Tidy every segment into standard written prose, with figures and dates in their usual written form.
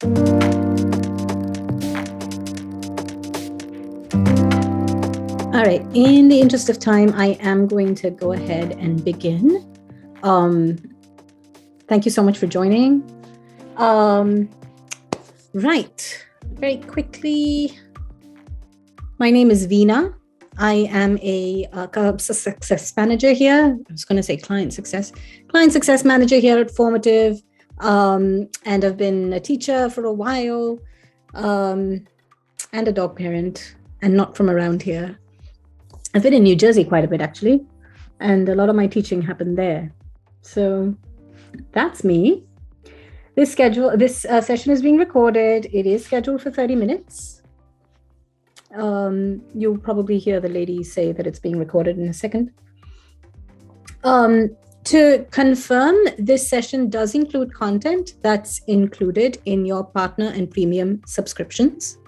All right, in the interest of time, I am going to go ahead and begin. Thank you so much for joining. Right, very quickly, my name is Veena. I am a success manager here. I was going to say client success manager here at Formative, and I've been a teacher for a while, and a dog parent, and not from around here. I've been in New Jersey quite a bit, actually, and a lot of my teaching happened there. So that's me. This session is being recorded. It is scheduled for 30 minutes. You'll probably hear the lady say that it's being recorded in a second. To confirm, this session does include content that's included in your partner and premium subscriptions.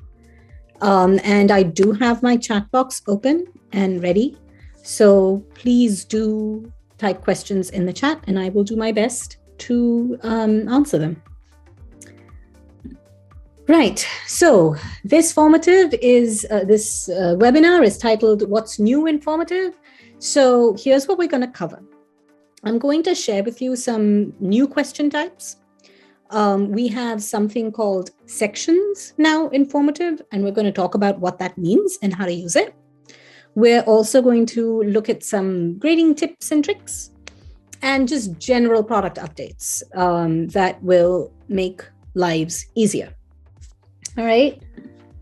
And I do have my chat box open and ready. So please do type questions in the chat and I will do my best to answer them. Right, so this formative is, this webinar is titled What's New in Formative? So here's what we're going to cover. I'm going to share with you some new question types. We have something called sections now in Formative, and we're going to talk about what that means and how to use it. We're also going to look at some grading tips and tricks and just general product updates that will make lives easier. All right,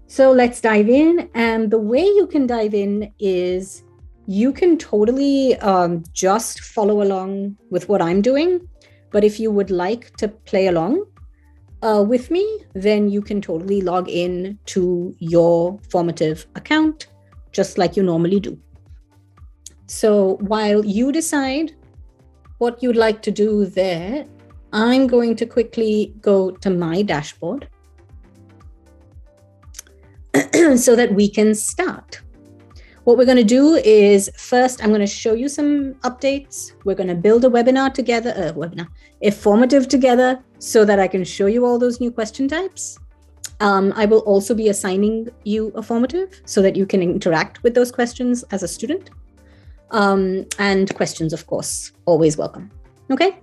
so let's dive in. And the way you can dive in is you can totally just follow along with what I'm doing. But if you would like to play along with me, then you can totally log in to your Formative account, just like you normally do. So while you decide what you'd like to do there, I'm going to quickly go to my dashboard so that we can start. What we're going to do is first, I'm going to show you some updates. We're going to build a webinar together, a formative together so that I can show you all those new question types. I will also be assigning you a formative so that you can interact with those questions as a student. And questions, of course, always welcome. Okay,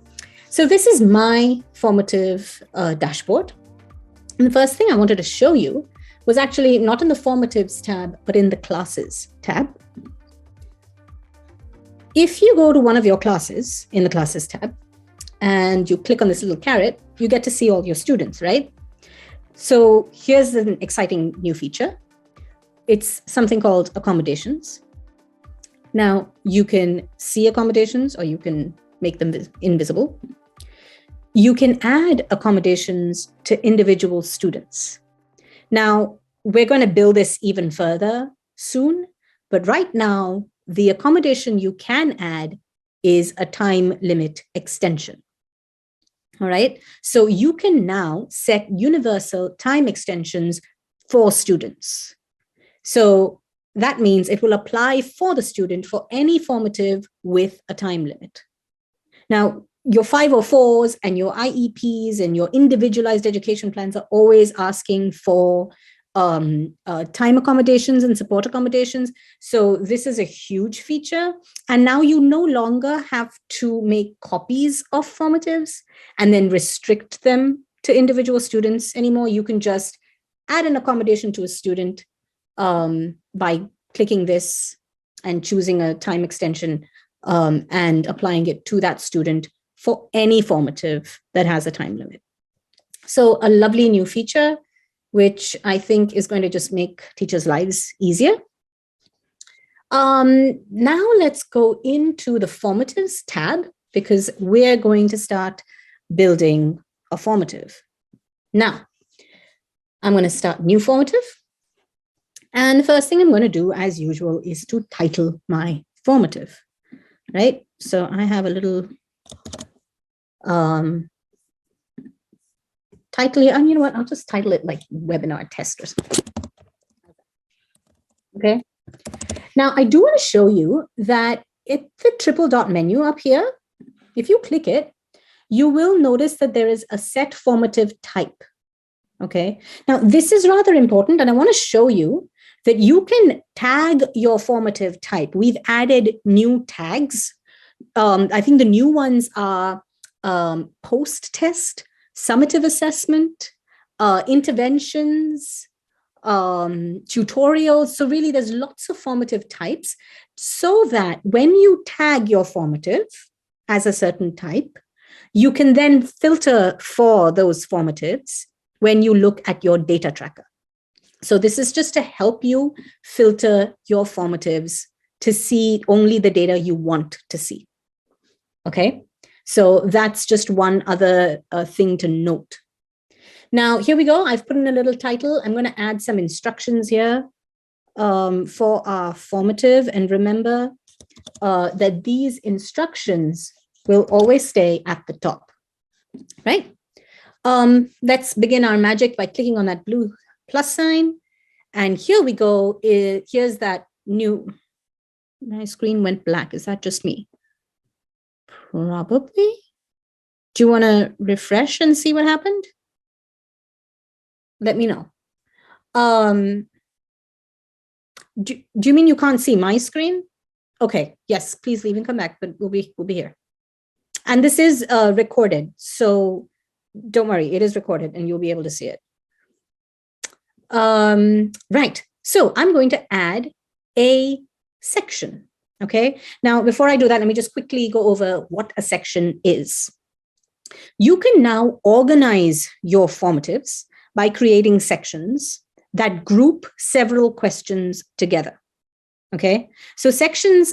so this is my formative dashboard. And the first thing I wanted to show you was actually not in the Formatives tab, but in the Classes tab. If you go to one of your classes in the Classes tab and you click on this little caret, you get to see all your students, right? So here's an exciting new feature. It's something called Accommodations. Now you can see accommodations or you can make them invisible. You can add accommodations to individual students. Now, we're going to build this even further soon, but right now, the accommodation you can add is a time limit extension. All right, so you can now set universal time extensions for students. So that means it will apply for the student for any formative with a time limit. Now, your 504s and your IEPs and your individualized education plans are always asking for time accommodations and support accommodations. So this is a huge feature. And now you no longer have to make copies of formatives and then restrict them to individual students anymore. You can just add an accommodation to a student by clicking this and choosing a time extension and applying it to that student for any formative that has a time limit. So a lovely new feature, which I think is going to just make teachers' lives easier. Now let's go into the Formatives tab because we're going to start building a formative. Now, I'm going to start new formative. And the first thing I'm going to do, as usual, is to title my formative, right? So I have a little title here, and you know what, I'll just title it like webinar test or something. Okay, now I do want to show you that the triple dot menu up here, if you click it, you will notice that there is a set formative type. Okay. Now, this is rather important, and I want to show you that you can tag your formative type. We've added new tags. I think the new ones are post-test, summative assessment, interventions, tutorials. So really, there's lots of formative types so that when you tag your formative as a certain type, you can then filter for those formatives when you look at your data tracker. So this is just to help you filter your formatives to see only the data you want to see. Okay, so that's just one other thing to note. Now, here we go. I've put in a little title. I'm going to add some instructions here for our formative. And remember that these instructions will always stay at the top, right? Let's begin our magic by clicking on that blue plus sign. And here we go. Here's that new, my screen went black. Is that just me? Probably. Do you want to refresh and see what happened? Let me know. Do you mean you can't see my screen? Okay, yes, please leave and come back, but we'll be here. And this is recorded, so don't worry, it is recorded and you'll be able to see it. Right, so I'm going to add a section, okay? Now, before I do that, let me just quickly go over what a section is. You can now organize your formatives by creating sections that group several questions together, okay? So sections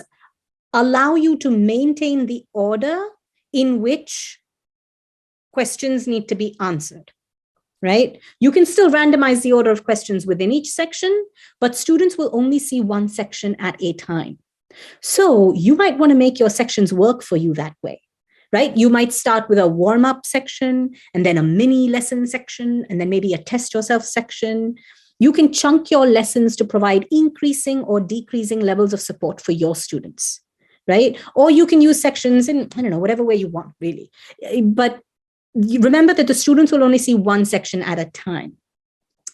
allow you to maintain the order in which questions need to be answered, right? You can still randomize the order of questions within each section, but students will only see one section at a time. So you might want to make your sections work for you that way, right? You might start with a warm-up section and then a mini lesson section and then maybe a test yourself section. You can chunk your lessons to provide increasing or decreasing levels of support for your students, right? Or you can use sections in, I don't know, whatever way you want, really. But remember that the students will only see one section at a time,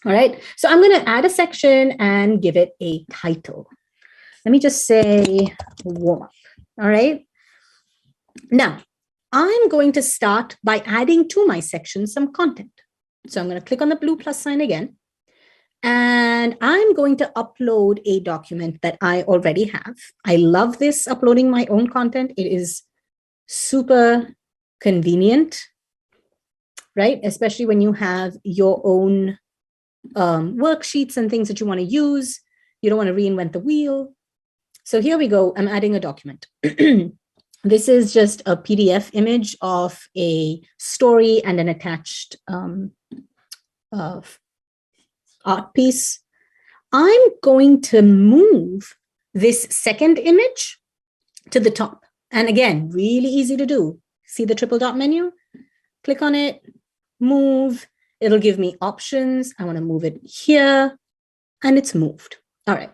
all right? So I'm going to add a section and give it a title. Let me just say warm-up, all right? Now, I'm going to start by adding to my section some content. So I'm going to click on the blue plus sign again. And I'm going to upload a document that I already have. I love this, uploading my own content. It is super convenient, right? Especially when you have your own worksheets and things that you want to use. You don't want to reinvent the wheel. So here we go. I'm adding a document. This is just a PDF image of a story and an attached art piece. I'm going to move this second image to the top. And again, really easy to do. See the triple dot menu? Click on it, move. It'll give me options. I want to move it here, and it's moved. All right.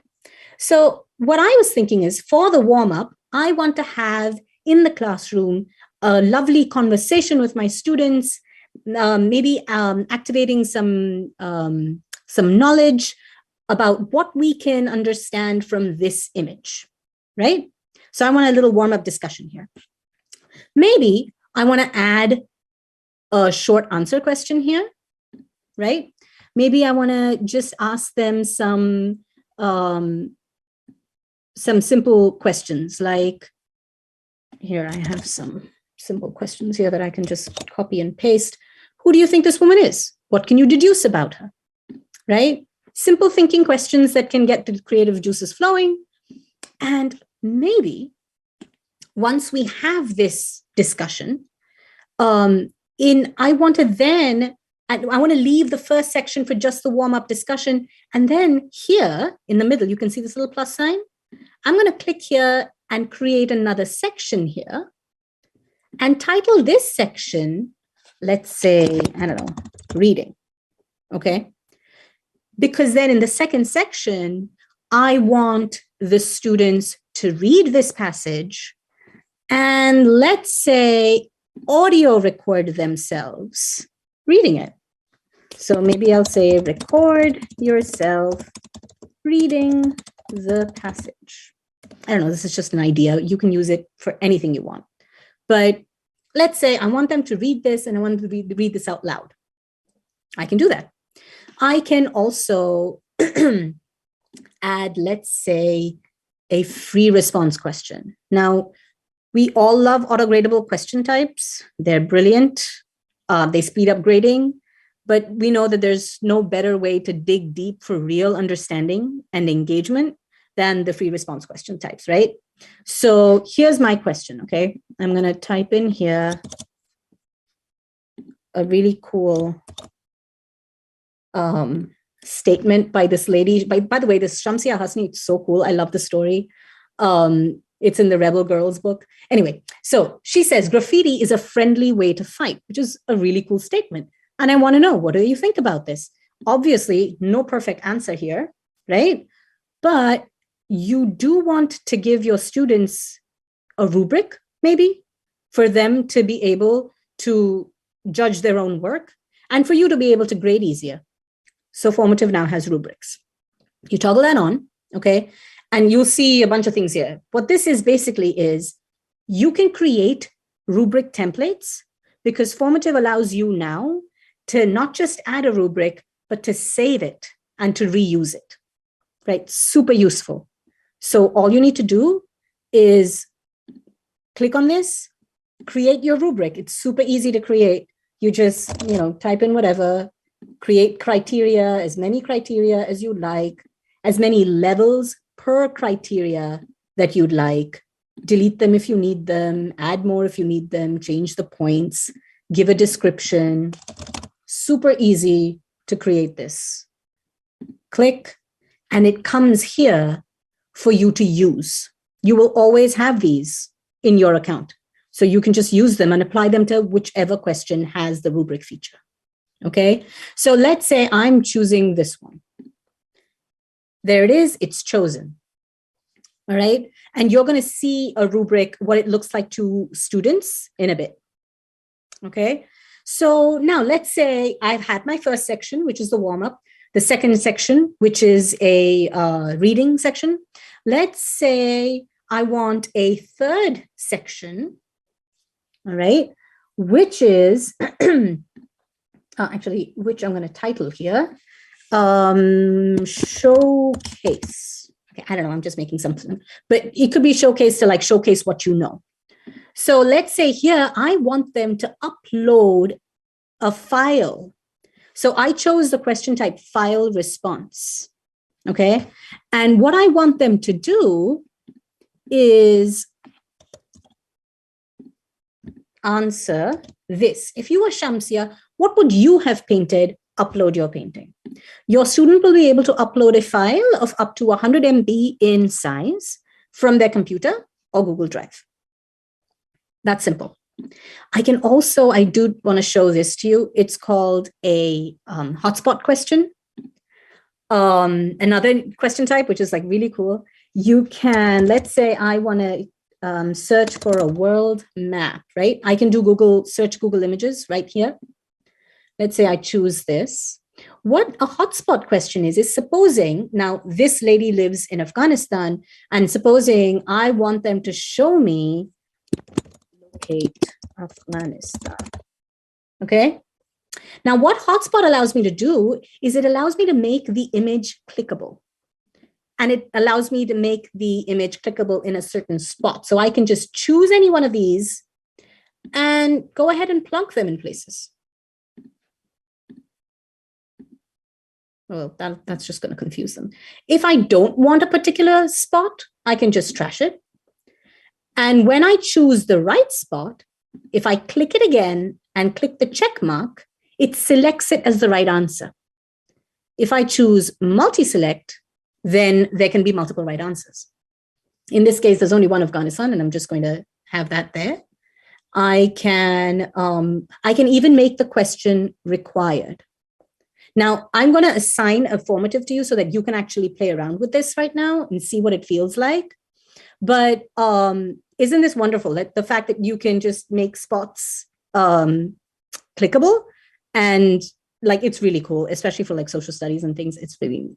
So what I was thinking is for the warm-up, I want to have in the classroom a lovely conversation with my students, maybe activating some knowledge about what we can understand from this image, right? So I want a little warm-up discussion here. Maybe I want to add a short answer question here, right? Maybe I want to just ask them some simple questions like, here I have some simple questions here that I can just copy and paste. Who do you think this woman is? What can you deduce about her? Right? Simple thinking questions that can get the creative juices flowing. And maybe once we have this discussion, I want to leave the first section for just the warm-up discussion. And then here in the middle, you can see this little plus sign. I'm going to click here and create another section here and title this section, let's say, I don't know, reading. Okay. Because then in the second section, I want the students to read this passage and let's say audio record themselves reading it. So maybe I'll say record yourself reading the passage. I don't know, this is just an idea. You can use it for anything you want. But let's say I want them to read this and I want them to read this out loud. I can do that. I can also add, let's say, a free response question. Now, we all love autogradable question types. They're brilliant. They speed up grading, but we know that there's no better way to dig deep for real understanding and engagement than the free response question types, right? So here's my question, okay? I'm gonna type in here a really cool statement by this lady. By the way, this Shamsia Hasni, it's so cool. I love the story. It's in the Rebel Girls book. Anyway, so she says, graffiti is a friendly way to fight, which is a really cool statement. And I want to know, what do you think about this? Obviously, no perfect answer here, right? But you do want to give your students a rubric, maybe, for them to be able to judge their own work and for you to be able to grade easier. So Formative now has rubrics. You toggle that on, okay? And you'll see a bunch of things here. What this is basically is you can create rubric templates because Formative allows you now to not just add a rubric, but to save it and to reuse it, right? Super useful. So all you need to do is click on this, create your rubric. It's super easy to create. You just, type in whatever, create criteria, as many criteria as you like, as many levels per criteria that you'd like, delete them if you need them, add more if you need them, change the points, give a description. Super easy to create this. Click, and it comes here for you to use. You will always have these in your account. So you can just use them and apply them to whichever question has the rubric feature. Okay, so let's say I'm choosing this one. There it is, it's chosen. All right, and you're going to see a rubric, what it looks like to students in a bit. Okay, so now let's say I've had my first section, which is the warm up, the second section, which is a reading section. Let's say I want a third section, all right, which is actually, which I'm going to title here, showcase. Okay, I don't know, I'm just making something, but it could be showcase to like showcase what you know. So let's say here, I want them to upload a file. So I chose the question type file response, okay? And what I want them to do is answer this. If you were Shamsia, what would you have painted? Upload your painting. Your student will be able to upload a file of up to 100 MB in size from their computer or Google Drive. That's simple. I can also, I do want to show this to you. It's called a hotspot question. Another question type, which is like really cool. You can, let's say I want to search for a world map, right? I can do search Google Images right here. Let's say I choose this. What a hotspot question is supposing, now this lady lives in Afghanistan, and supposing I want them to show me, locate Afghanistan, okay? Now what hotspot allows me to do is it allows me to make the image clickable. And it allows me to make the image clickable in a certain spot. So I can just choose any one of these and go ahead and plunk them in places. Well, that's just going to confuse them. If I don't want a particular spot, I can just trash it. And when I choose the right spot, if I click it again and click the check mark, it selects it as the right answer. If I choose multi-select, then there can be multiple right answers. In this case, there's only one Afghanistan, and I'm just going to have that there. I can even make the question required. Now, I'm going to assign a formative to you so that you can actually play around with this right now and see what it feels like. But isn't this wonderful? That the fact that you can just make spots clickable and like, it's really cool, especially for like social studies and things. It's really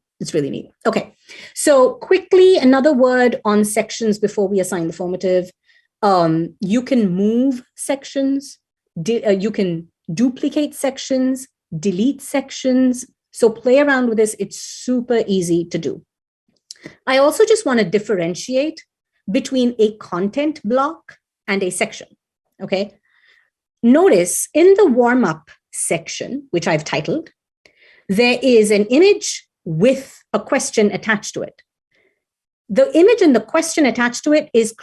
neat. Okay, so quickly, another word on sections before we assign the formative. You can move sections, you can duplicate sections, delete sections. So play around with this. It's super easy to do. I also just want to differentiate between a content block and a section. Okay. Notice in the warm up section, which I've titled, there is an image with a question attached to it. The image and the question attached to it is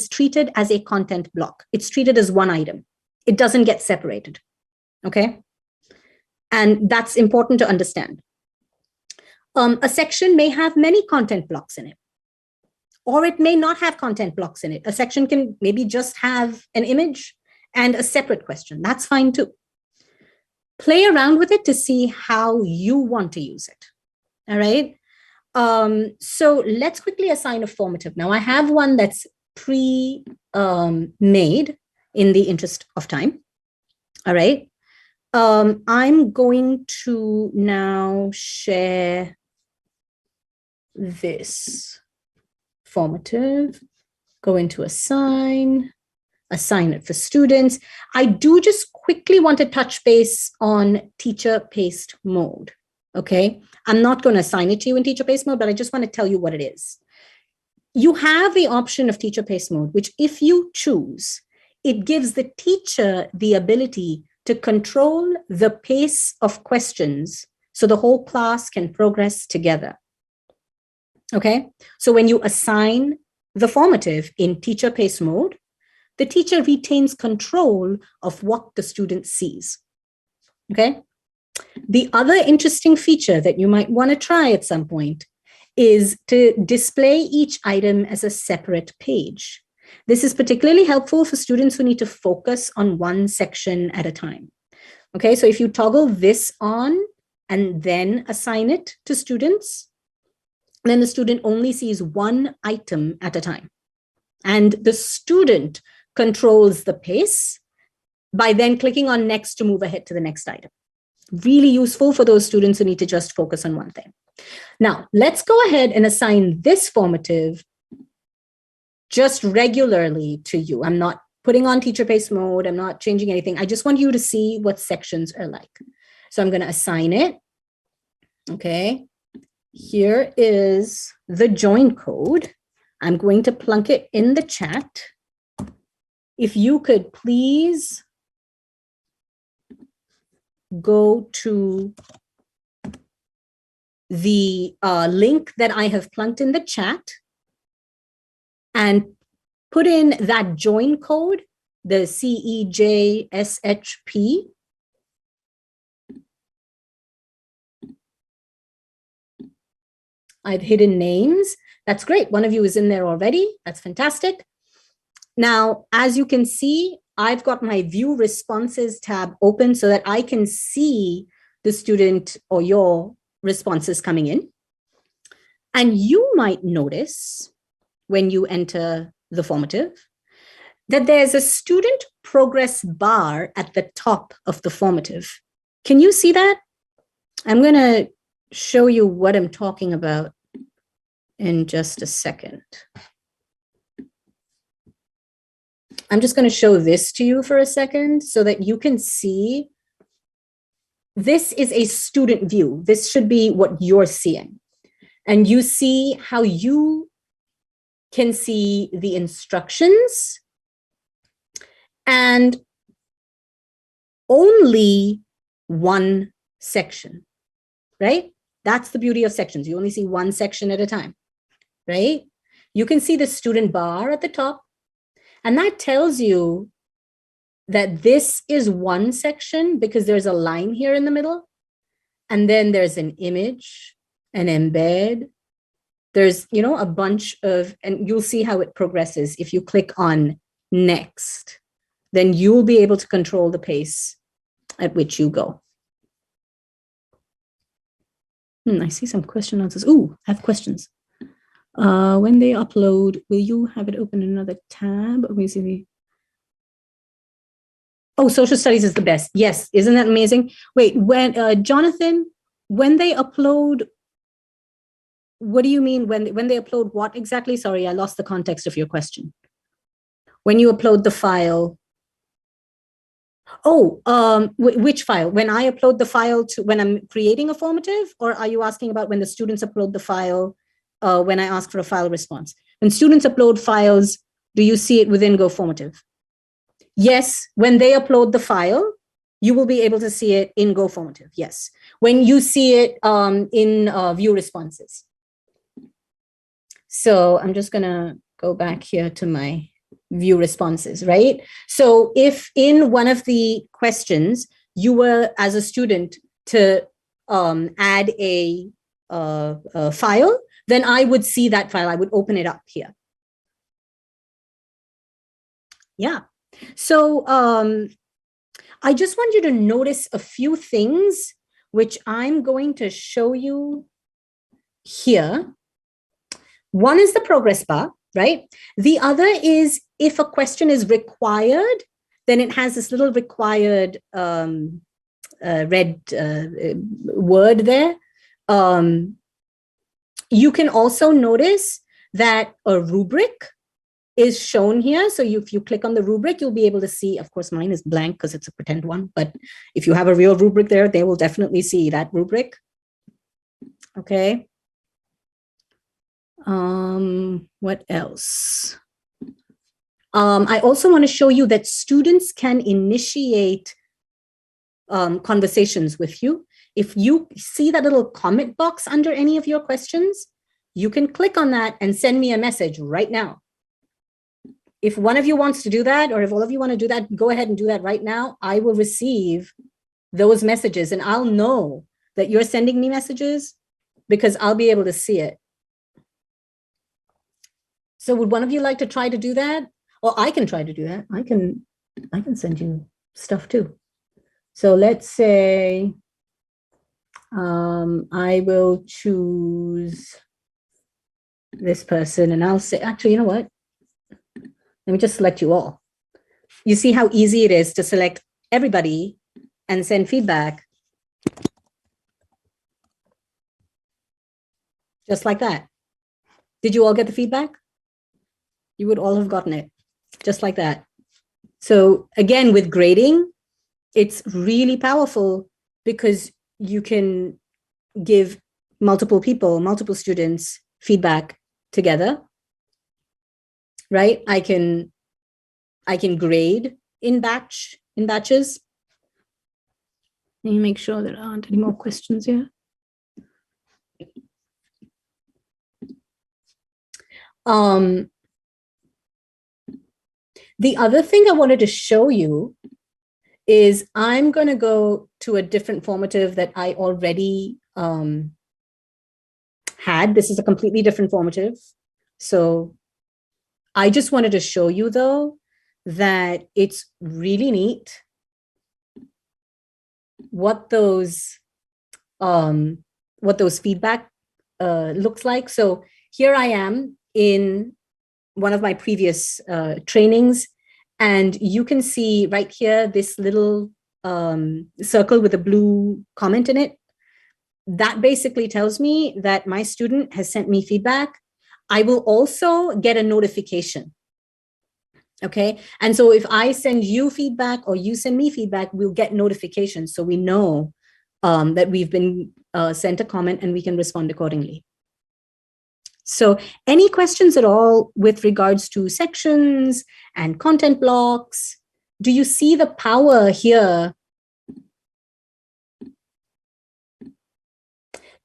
treated as a content block. It's treated as one item. It doesn't get separated. Okay. And that's important to understand. A section may have many content blocks in it, or it may not have content blocks in it. A section can maybe just have an image and a separate question. That's fine too. Play around with it to see how you want to use it. All right. So let's quickly assign a formative. Now I have one that's pre-made in the interest of time. All right. I'm going to now share this formative, go into assign it for students. I do just quickly want to touch base on teacher-paced mode, okay? I'm not going to assign it to you in teacher-paced mode, but I just want to tell you what it is. You have the option of teacher-paced mode, which if you choose, it gives the teacher the ability to control the pace of questions so the whole class can progress together. Okay, so when you assign the formative in teacher-paced mode, the teacher retains control of what the student sees. Okay, the other interesting feature that you might want to try at some point is to display each item as a separate page. This is particularly helpful for students who need to focus on one section at a time. Okay, so if you toggle this on and then assign it to students, then the student only sees one item at a time. And the student controls the pace by then clicking on next to move ahead to the next item. Really useful for those students who need to just focus on one thing. Now, let's go ahead and assign this formative just regularly to you. I'm not putting on teacher-paced mode. I'm not changing anything. I just want you to see what sections are like. So I'm going to assign it. Okay. Here is the join code. I'm going to plunk it in the chat. If you could please go to the link that I have plunked in the chat and put in that join code, the CEJSHP. I've hidden names. That's great. One of you is in there already. That's fantastic. Now, as you can see, I've got my view responses tab open so that I can see the student or your responses coming in. And you might notice when you enter the formative that there's a student progress bar at the top of the formative. Can you see that? I'm going to show you what I'm talking about in just a second. I'm just going to show this to you for a second so that you can see. This is a student view. This should be what you're seeing. And you see how you can see the instructions and only one section, right? That's the beauty of sections. You only see one section at a time, right? You can see the student bar at the top, and that tells you that this is one section because there's a line here in the middle, and then there's an image, an embed. There's, you know, a bunch of, and you'll see how it progresses. If you click on next, then you'll be able to control the pace at which you go. I see some question answers. Ooh, I have questions. When they upload, will you have it open in another tab? Or will you see Oh, social studies is the best. Yes. Isn't that amazing? Wait, when Jonathan, when they upload, what do you mean when they upload what exactly? Sorry, I lost the context of your question. When you upload the file. Oh, which file? When I upload the file to when I'm creating a formative, or are you asking about when the students upload the file when I ask for a file response? When students upload files, do you see it within Go Formative? Yes, when they upload the file, you will be able to see it in Go Formative. Yes, when you see it in view responses. So I'm just gonna go back here to my view responses, right? So if in one of the questions you were, as a student, to add a file, then I would see that file. I would open it up here. Yeah. So I just want you to notice a few things, which I'm going to show you here. One is the progress bar, right? The other is if a question is required, then it has this little required red word there. You can also notice that a rubric is shown here. So if you click on the rubric, you'll be able to see, of course, mine is blank because it's a pretend one, but if you have a real rubric there, they will definitely see that rubric. Okay. What else? I also want to show you that students can initiate conversations with you. If you see that little comment box under any of your questions, you can click on that and send me a message right now. If one of you wants to do that, or if all of you want to do that, go ahead and do that right now. I will receive those messages and I'll know that you're sending me messages because I'll be able to see it. So would one of you like to try to do that? Or I can try to do that. I can send you stuff too. So let's say I will choose this person and I'll say, actually, you know what? Let me just select you all. You see how easy it is to select everybody and send feedback. Just like that. Did you all get the feedback? You would all have gotten it, just like that. So again, with grading, it's really powerful because you can give multiple people, multiple students feedback together, right? I can grade in batches. Let me make sure there aren't any more questions here. The other thing I wanted to show you is I'm going to go to a different formative that I already had. This is a completely different formative. So I just wanted to show you, though, that it's really neat what those feedback looks like. So here I am in one of my previous trainings, and you can see right here this little circle with a blue comment in it. That basically tells me that my student has sent me feedback. I will also get a notification. Okay, and so if I send you feedback or you send me feedback, we'll get notifications so we know that we've been sent a comment and we can respond accordingly. So any questions at all with regards to sections and content blocks? Do you see the power here?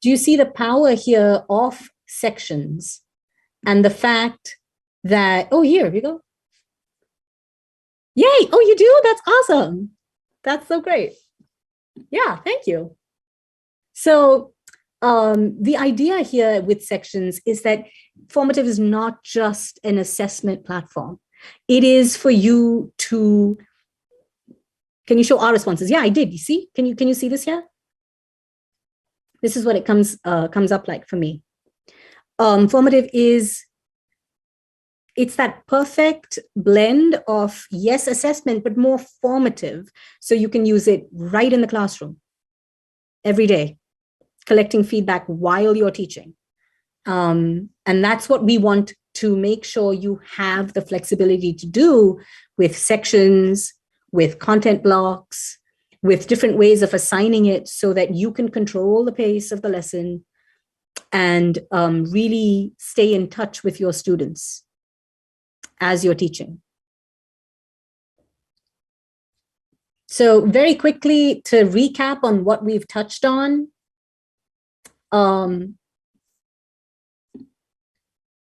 Do you see the power here of sections and the fact that, oh, here we go. Yay, oh, you do? That's awesome. That's so great. Yeah, thank you. So the idea here with sections is that Formative is not just an assessment platform. It is for you to, can you show our responses? Yeah, I did, you see? Can you see this here? This is what it comes up like for me. Formative is it's that perfect blend of, yes, assessment, but more formative. So you can use it right in the classroom every day, collecting feedback while you're teaching. And that's what we want to make sure you have the flexibility to do with sections, with content blocks, with different ways of assigning it so that you can control the pace of the lesson and really stay in touch with your students as you're teaching. So very quickly to recap on what we've touched on,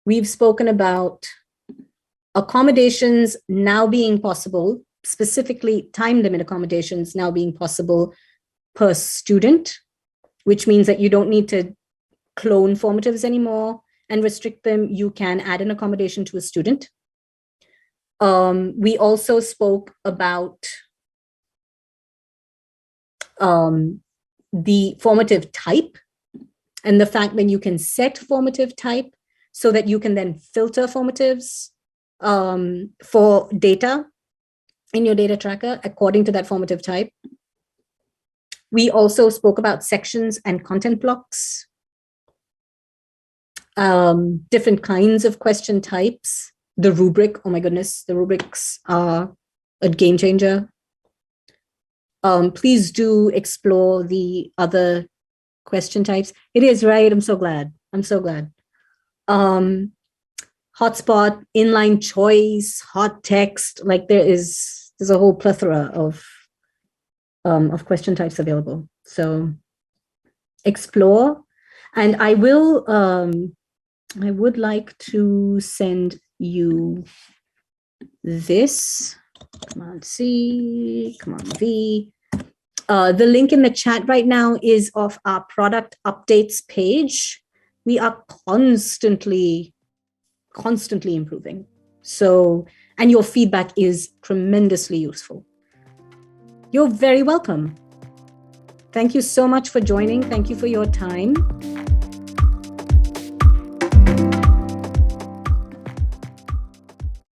we've spoken about accommodations now being possible, specifically time limit accommodations now being possible per student, which means that you don't need to clone formatives anymore and restrict them. You can add an accommodation to a student. We also spoke about the formative type and the fact that you can set formative type so that you can then filter formatives for data in your data tracker according to that formative type. We also spoke about sections and content blocks, different kinds of question types, the rubric. Oh my goodness, the rubrics are a game changer. Please do explore the other question types. It is right. I'm so glad. I'm so glad. Hotspot, inline choice, hot text, like there's a whole plethora of question types available. So explore. And I will, I would like to send you this. Come on, C, come on, V. The link in the chat right now is of our product updates page. We are constantly improving. So, and your feedback is tremendously useful. You're very welcome. Thank you so much for joining. Thank you for your time.